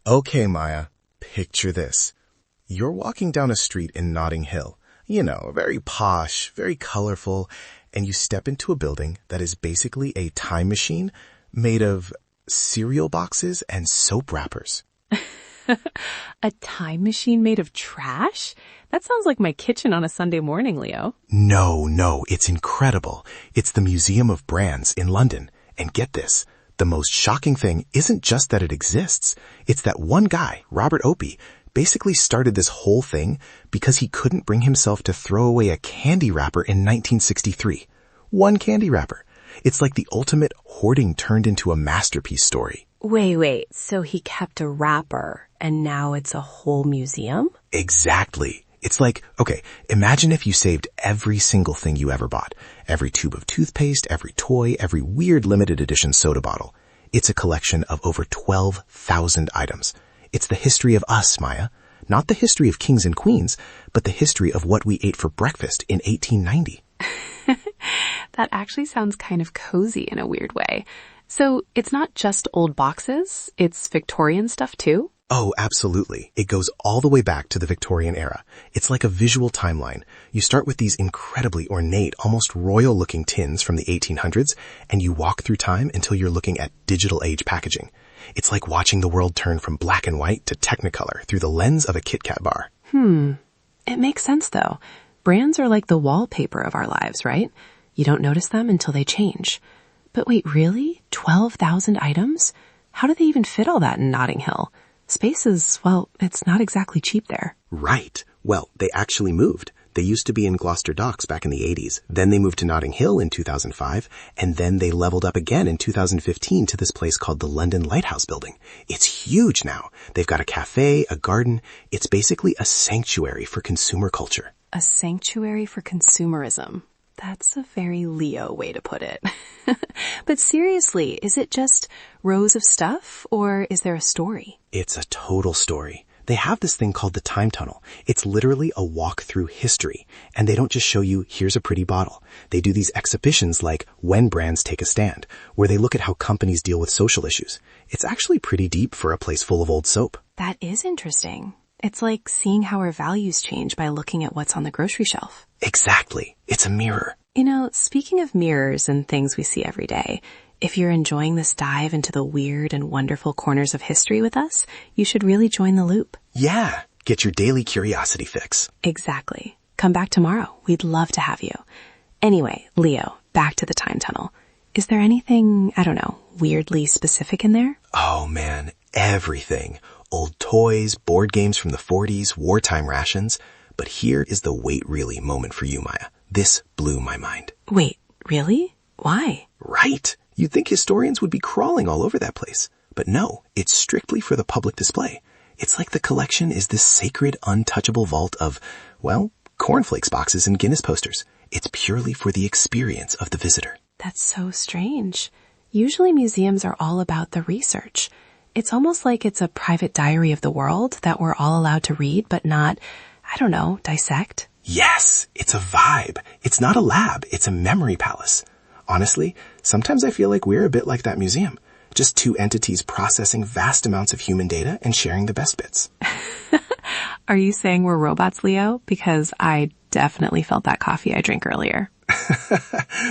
Okay, Maya, picture this. You're walking down a street in Notting Hill. You know, very posh, very colorful, and you step into a building that is basically a time machine made of cereal boxes and soap wrappers. A time machine made of trash? That sounds like my kitchen on a Sunday morning, Leo. No, it's incredible. It's the Museum of Brands in London. And get this, the most shocking thing isn't just that it exists. It's that one guy, Robert Opie, basically started this whole thing because he couldn't bring himself to throw away a candy wrapper in 1963. One candy wrapper. It's like the ultimate hoarding turned into a masterpiece story. Wait, so he kept a wrapper and now it's a whole museum? Exactly. It's like, okay, imagine if you saved every single thing you ever bought. Every tube of toothpaste, every toy, every weird limited edition soda bottle. It's a collection of over 12,000 items. It's the history of us, Maya. Not the history of kings and queens, but the history of what we ate for breakfast in 1890. That actually sounds kind of cozy in a weird way. So it's not just old boxes, it's Victorian stuff too? Oh, absolutely. It goes all the way back to the Victorian era. It's like a visual timeline. You start with these incredibly ornate, almost royal-looking tins from the 1800s, and you walk through time until you're looking at digital age packaging. It's like watching the world turn from black and white to Technicolor through the lens of a Kit Kat bar. It makes sense though. Brands are like the wallpaper of our lives, right? You don't notice them until they change. But wait, really? 12,000 items? How do they even fit all that in Notting Hill? Space is, well, it's not exactly cheap there. Right. Well, they actually moved. They used to be in Gloucester Docks back in the 80s. Then they moved to Notting Hill in 2005, and then they leveled up again in 2015 to this place called the London Lighthouse Building. It's huge now. They've got a cafe, a garden. It's basically a sanctuary for consumer culture. A sanctuary for consumerism. That's a very Leo way to put it. But seriously, is it just rows of stuff, or is there a story? It's a total story. They have this thing called the Time Tunnel. It's literally a walk through history. And they don't just show you, here's a pretty bottle. They do these exhibitions like When Brands Take a Stand, where they look at how companies deal with social issues. It's actually pretty deep for a place full of old soap. That is interesting. It's like seeing how our values change by looking at what's on the grocery shelf. Exactly. It's a mirror. You know, speaking of mirrors and things we see every day, if you're enjoying this dive into the weird and wonderful corners of history with us, you should really join the loop. Yeah. Get your daily curiosity fix. Exactly. Come back tomorrow. We'd love to have you. Anyway, Leo, back to the time tunnel. Is there anything, I don't know, weirdly specific in there? Oh man, everything. Old toys, board games from the 40s, wartime rations. But here is the wait really moment for you, Maya. This blew my mind. Wait, really? Why? Right. You'd think historians would be crawling all over that place. But no, it's strictly for the public display. It's like the collection is this sacred, untouchable vault of, well, cornflakes boxes and Guinness posters. It's purely for the experience of the visitor. That's so strange. Usually museums are all about the research. It's almost like it's a private diary of the world that we're all allowed to read, but not, I don't know, dissect. Yes, it's a vibe. It's not a lab, it's a memory palace. Honestly, sometimes I feel like we're a bit like that museum. Just two entities processing vast amounts of human data and sharing the best bits. Are you saying we're robots, Leo? Because I definitely felt that coffee I drank earlier.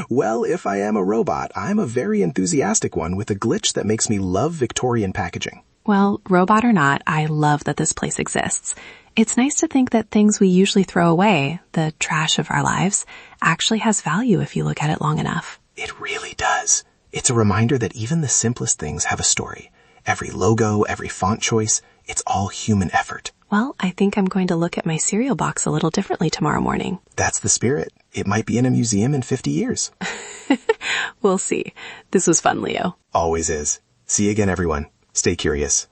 Well, if I am a robot, I'm a very enthusiastic one with a glitch that makes me love Victorian packaging. Well, robot or not, I love that this place exists. It's nice to think that things we usually throw away, the trash of our lives, actually has value if you look at it long enough. It really does. It's a reminder that even the simplest things have a story. Every logo, every font choice, it's all human effort. Well, I think I'm going to look at my cereal box a little differently tomorrow morning. That's the spirit. It might be in a museum in 50 years. We'll see. This was fun, Leo. Always is. See you again, everyone. Stay curious.